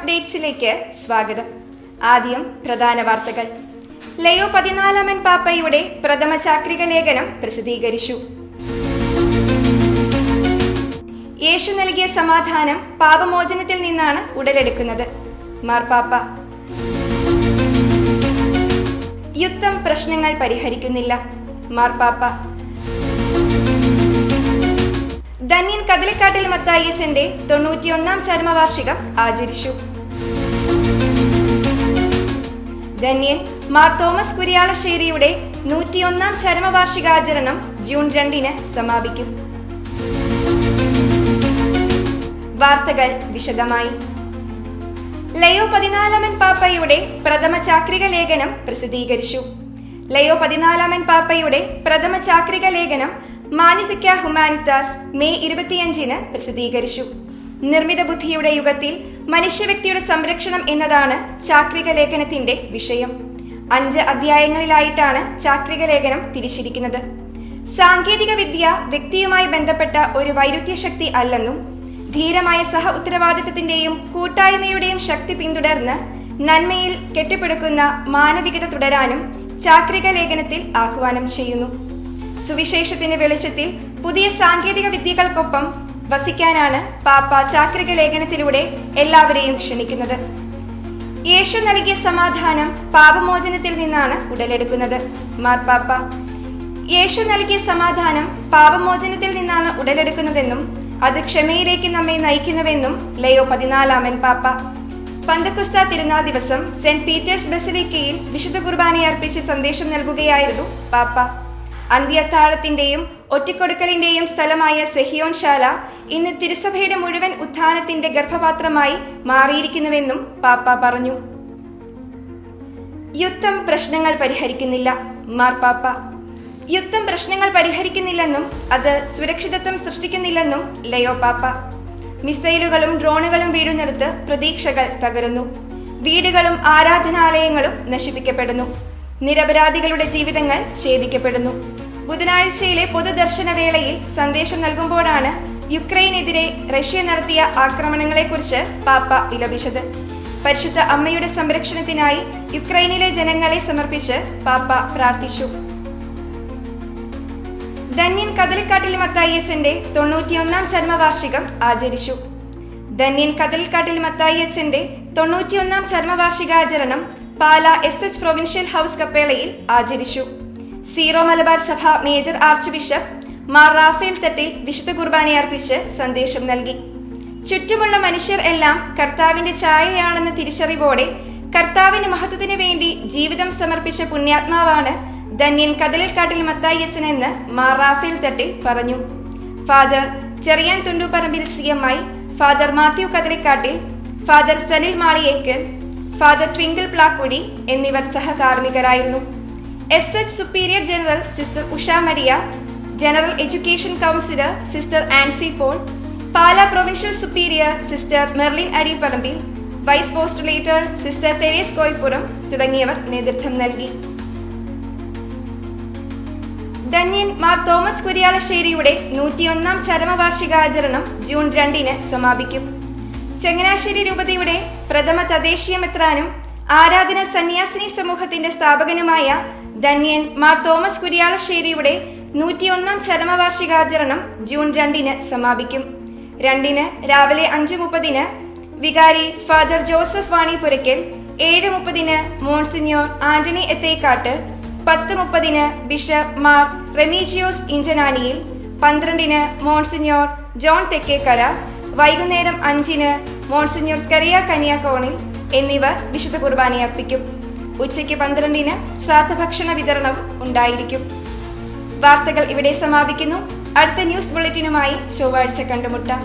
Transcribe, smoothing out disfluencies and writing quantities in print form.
അപ്ഡേറ്റ്സിലേക്ക് സ്വാഗതം. ആദ്യം പ്രധാന വാർത്തകൾ. ലയോ 14 പാപ്പയുടെ പ്രഥമ ചാക്രിക ലേഖനം പ്രസിദ്ധീകരിച്ചു. യേശു നൽകിയ സമാധാനം പാപമോചനത്തിൽ നിന്നാണ് ഉടലെടുക്കുന്നത്. മാർപ്പാപ്പ. യുദ്ധം പ്രശ്നങ്ങൾ പരിഹരിക്കുന്നില്ല. മാർപ്പാപ്പ. ധന്യൻ കദളിക്കാട്ടിൽ മത്തായിയച്ചന്റെ 91 ചരമവാർഷികം ആചരിച്ചു. ധന്യൻ മാർ തോമസ് കുര്യാളശ്ശേരിയുടെ 101 ചരമവാർഷികാചരണം ജൂൺ 2 സമാപിക്കും. വാർത്തകൾ വിശദമായി. ലയോ 14 പാപ്പയുടെ പ്രഥമ ചാക്രിക ലേഖനം പ്രസിദ്ധീകരിച്ചു. ലയോ 14 പാപ്പയുടെ പ്രഥമ ചാക്രിക ലേഖനം മാനിഫിക്ക ഹ്യൂമാനിറ്റാസ് മെയ് 25 പ്രസിദ്ധീകരിച്ചു. നിർമ്മിത ബുദ്ധിയുടെ യുഗത്തിൽ മനുഷ്യവ്യക്തിയുടെ സംരക്ഷണം എന്നതാണ് ചാക്രിക ലേഖനത്തിന്റെ വിഷയം. 5 അധ്യായങ്ങളിലായിട്ടാണ് ചാക്രിക ലേഖനം തിരിച്ചിരിക്കുന്നത്. സാങ്കേതിക വിദ്യ വ്യക്തിയുമായി ബന്ധപ്പെട്ട ഒരു വൈരുദ്ധ്യ ശക്തി അല്ലെന്നും ധീരമായ സഹ ഉത്തരവാദിത്വത്തിന്റെയും കൂട്ടായ്മയുടെയും ശക്തി പിന്തുടർന്ന് നന്മയിൽ കെട്ടിപ്പടുക്കുന്ന മാനവികത തുടരാനും ചാക്രിക ലേഖനത്തിൽ ആഹ്വാനം ചെയ്യുന്നു. സുവിശേഷത്തിന്റെ വെളിച്ചത്തിൽ പുതിയ സാങ്കേതിക വിദ്യകൾക്കൊപ്പം വസിക്കാനാണ് പാപ്പ ചാക്രിക ലേഖനത്തിലൂടെ എല്ലാവരെയും ക്ഷണിക്കുന്നത്. യേശു നൽകിയ സമാധാനം പാപമോചനത്തിൽ നിന്നാണ് ഉടലെടുക്കുന്നത്. മാർപ്പാപ്പ. യേശു നൽകിയ സമാധാനം പാപമോചനത്തിൽ നിന്നാണ് ഉടലെടുക്കുന്നതെന്നും അത് ക്ഷമയിലേക്ക് നമ്മെ നയിക്കുന്നുവെന്നും ലയോ 14 പാപ്പ. പന്തക്കുസ്ത തിരുനാൾ ദിവസം സെന്റ് പീറ്റേഴ്സ് ബസിലിക്കയിൽ വിശുദ്ധ കുർബാനയെ അർപ്പിച്ച് സന്ദേശം നൽകുകയായിരുന്നു പാപ്പ. അന്ത്യത്താഴത്തിന്റെയും ഒറ്റിക്കൊടുക്കലിന്റെയും സ്ഥലമായ സെഹിയോൻ ശാല ഇന്ന് തിരുസഭയുടെ മുഴുവൻ ഉത്ഥാനത്തിന്റെ ഗർഭപാത്രമായി മാറിയിരിക്കുന്നുവെന്നും പാപ്പ പറഞ്ഞു. യുദ്ധം പ്രശ്നങ്ങൾ പരിഹരിക്കുന്നില്ല. മാർപ്പാപ്പ. യുദ്ധം പ്രശ്നങ്ങൾ പരിഹരിക്കുന്നില്ലെന്നും അത് സുരക്ഷിതത്വം സൃഷ്ടിക്കുന്നില്ലെന്നും ലയോ പാപ്പ. മിസൈലുകളും ഡ്രോണുകളും വീഴുന്നിടത്ത് പ്രതീക്ഷകൾ തകരുന്നു. വീടുകളും ആരാധനാലയങ്ങളും നശിപ്പിക്കപ്പെടുന്നു. നിരപരാധികളുടെ ജീവിതങ്ങൾ ഛേദിക്കപ്പെടുന്നു. ബുധനാഴ്ചയിലെ പൊതുദർശന വേളയിൽ സന്ദേശം നൽകുമ്പോഴാണ് യുക്രൈനെതിരെ റഷ്യ നടത്തിയ ആക്രമണങ്ങളെക്കുറിച്ച് പാപ്പ വിലപിച്ചത്. പരിശുദ്ധ അമ്മയുടെ സംരക്ഷണത്തിനായി യുക്രൈനിലെ ജനങ്ങളെ സമർപ്പിച്ച് പാപ്പ പ്രാർത്ഥിച്ചു. ധന്യൻ കദളിക്കാട്ടിൽ മത്തായിയച്ചന്റെ 91 ചരമവാർഷികം ആചരിച്ചു. ധന്യൻ കദളിക്കാട്ടിൽ മത്തായിയച്ചന്റെ 91 ചരമവാർഷികാചരണം പാല SH പ്രൊവിൻഷ്യൽ ഹൗസ് കപ്പേളയിൽ ആചരിച്ചു. സീറോ മലബാർ സഭ major archbishop Mar Raphael Thattil വിശുദ്ധ കുർബാനയെ അർപ്പിച്ച് സന്ദേശം നൽകി. ചുറ്റുമുള്ള മനുഷ്യർ എല്ലാം കർത്താവിന്റെ ഛായയാണെന്ന തിരിച്ചറിവോടെ കർത്താവിന്റെ മഹത്വത്തിനു വേണ്ടി ജീവിതം സമർപ്പിച്ച പുണ്യാത്മാവാണ് ധന്യൻ കദളിക്കാട്ടിൽ മത്തായിയച്ചനെന്ന് മാർ റാഫേൽ തട്ടിൽ പറഞ്ഞു. Father Cheriyan Thundupparambil CMI, father Mathew Kadalikkattil, father Sanil Maliyekkal, father Twinkle Plakkudy എന്നിവർ സഹകാർമ്മികരായിരുന്നു. SH superior general sister Usha Maria, general education councillor sister Ancy Paul, Pala provincial superior sister Merlin Aripparambil, vice postulator sister Therese Koipuram തുടങ്ങിയവർ നേതൃത്വം നൽകി. ധന്യൻ മാർ തോമസ് കുര്യാളശ്ശേരിയുടെ 101 ചരമവാർഷികാചരണം ജൂൺ 2 സമാപിക്കും. ചങ്ങനാശ്ശേരി രൂപതയുടെ പ്രഥമ തദ്ദേശീയ മെത്രാനും ആരാധന സന്യാസിനി സമൂഹത്തിന്റെ സ്ഥാപകനുമായ ധന്യൻ മാർ തോമസ് കുര്യാളശ്ശേരിയുടെ 101 ചരമവാർഷികാചരണം ജൂൺ 2 സമാപിക്കും. 2 രാവിലെ 5:30 വികാരി father Joseph Vanipurackal, 7:30 monsignor Antony Ethakkatt, 10:30 bishop Mar Remigiose Inchananiyil, 12 monsignor John Thekkekara, വൈകുന്നേരം 5 മോൺസിഞ്ഞോർ സ്കറിയ കനിയാക്കോണിൽ എന്നിവർ വിശുദ്ധ കുർബാനയെ അർപ്പിക്കും. ഉച്ചയ്ക്ക് 12 ശ്രാദ്ധഭക്ഷണ വിതരണവും ഉണ്ടായിരിക്കും. വാർത്തകൾ ഇവിടെ സമാപിക്കുന്നു. അടുത്ത ന്യൂസ് ബുള്ളറ്റിനുമായി ചൊവ്വാഴ്ച കണ്ടുമുട്ടാം.